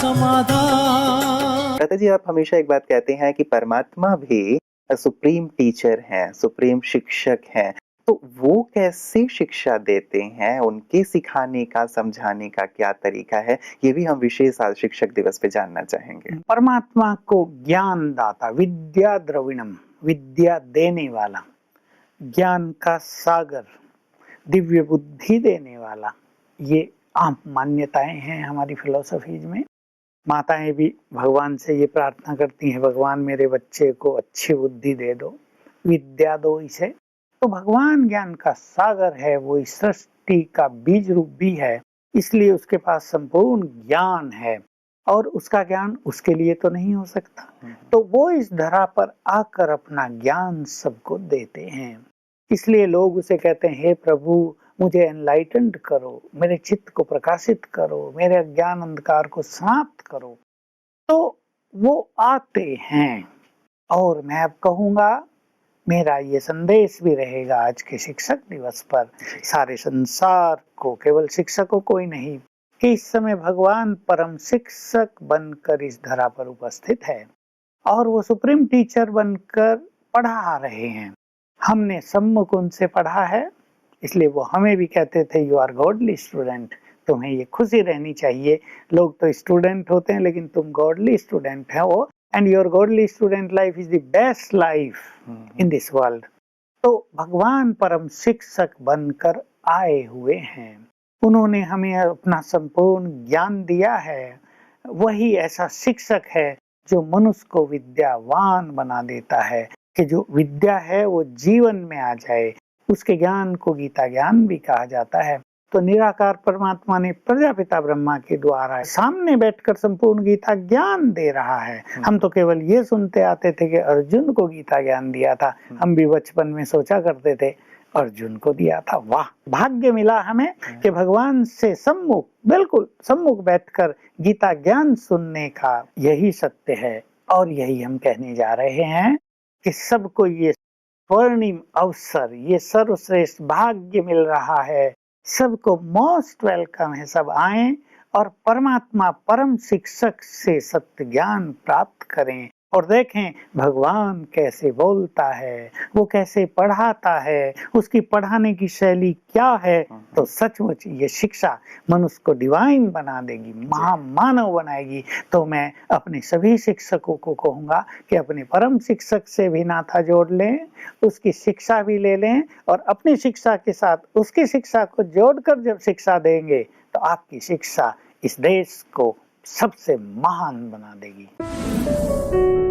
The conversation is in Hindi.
समाधान। दादा जी, आप हमेशा एक बात कहते हैं कि परमात्मा भी सुप्रीम टीचर हैं, सुप्रीम शिक्षक हैं। तो वो कैसे शिक्षा देते हैं? उनके सिखाने का, समझाने का क्या तरीका है? ये भी हम विशेष आज शिक्षक दिवस पे जानना चाहेंगे। परमात्मा को ज्ञान दाता, विद्या द्रविणम, विद्या देने वाला, ज्ञान का सागर, दिव्य बुद्धि देने वाला, ये आम मान्यताएं हैं हमारी फिलोसफीज में। माताएं भी भगवान से ये प्रार्थना करती हैं, भगवान मेरे बच्चे को अच्छी बुद्धि दे दो, विद्या दो इसे। तो भगवान ज्ञान का सागर है, वो इस सृष्टि का बीज रूप भी है, इसलिए उसके पास संपूर्ण ज्ञान है और उसका ज्ञान उसके लिए तो नहीं हो सकता, तो वो इस धरा पर आकर अपना ज्ञान सबको देते हैं। इसलिए लोग उसे कहते हैं, हे प्रभु मुझे एनलाइटेंड करो, मेरे चित्त को प्रकाशित करो, मेरे अज्ञान अंधकार को समाप्त करो। तो वो आते हैं और मैं अब कहूँगा, मेरा ये संदेश भी रहेगा आज के शिक्षक दिवस पर सारे संसार को, केवल शिक्षकों को ही नहीं, कि इस समय भगवान परम शिक्षक बनकर इस धरा पर उपस्थित है और वो सुप्रीम टीचर बनकर पढ़ा रहे हैं। हमने सम्मुख उनसे पढ़ा है, इसलिए वो हमें भी कहते थे, यू आर गॉडली स्टूडेंट, तुम्हें ये खुशी रहनी चाहिए। लोग तो स्टूडेंट होते हैं लेकिन तुम गॉडली स्टूडेंट हो, and your godly student life is the best life in this world. तो भगवान परम शिक्षक बनकर आए हुए हैं, उन्होंने हमें अपना संपूर्ण ज्ञान दिया है। वही ऐसा शिक्षक है जो मनुष्य को विद्यावान बना देता है, कि जो विद्या है वो जीवन में आ जाए। उसके ज्ञान को गीता ज्ञान भी कहा जाता है। तो निराकार परमात्मा ने प्रजापिता ब्रह्मा के द्वारा सामने बैठकर संपूर्ण गीता ज्ञान दे रहा है। हम तो केवल ये सुनते आते थे कि अर्जुन को गीता ज्ञान दिया था, हम भी बचपन में सोचा करते थे अर्जुन को दिया था। वाह, भाग्य मिला हमें कि भगवान से सम्मुख, बिल्कुल सम्मुख बैठकर गीता ज्ञान सुनने का यही सत्य है। और यही हम कहने जा रहे हैं कि सबको ये स्वर्णिम अवसर, ये सर्वश्रेष्ठ भाग्य मिल रहा है, सबको मोस्ट वेलकम है। सब आएं और परमात्मा परम शिक्षक से सत्य ज्ञान प्राप्त करें और देखें भगवान कैसे बोलता है, वो कैसे पढ़ाता है, उसकी पढ़ाने की शैली क्या है। तो सचमुच ये शिक्षा मनुष्य को डिवाइन बना देगी, महामानव बनाएगी। तो मैं अपने सभी शिक्षकों को कहूँगा कि अपने परम शिक्षक से भी नाता जोड़ लें, उसकी शिक्षा भी ले लें और अपनी शिक्षा के साथ उसकी शिक्षा को जोड़कर जब शिक्षा देंगे तो आपकी शिक्षा इस देश को सबसे महान बना देगी।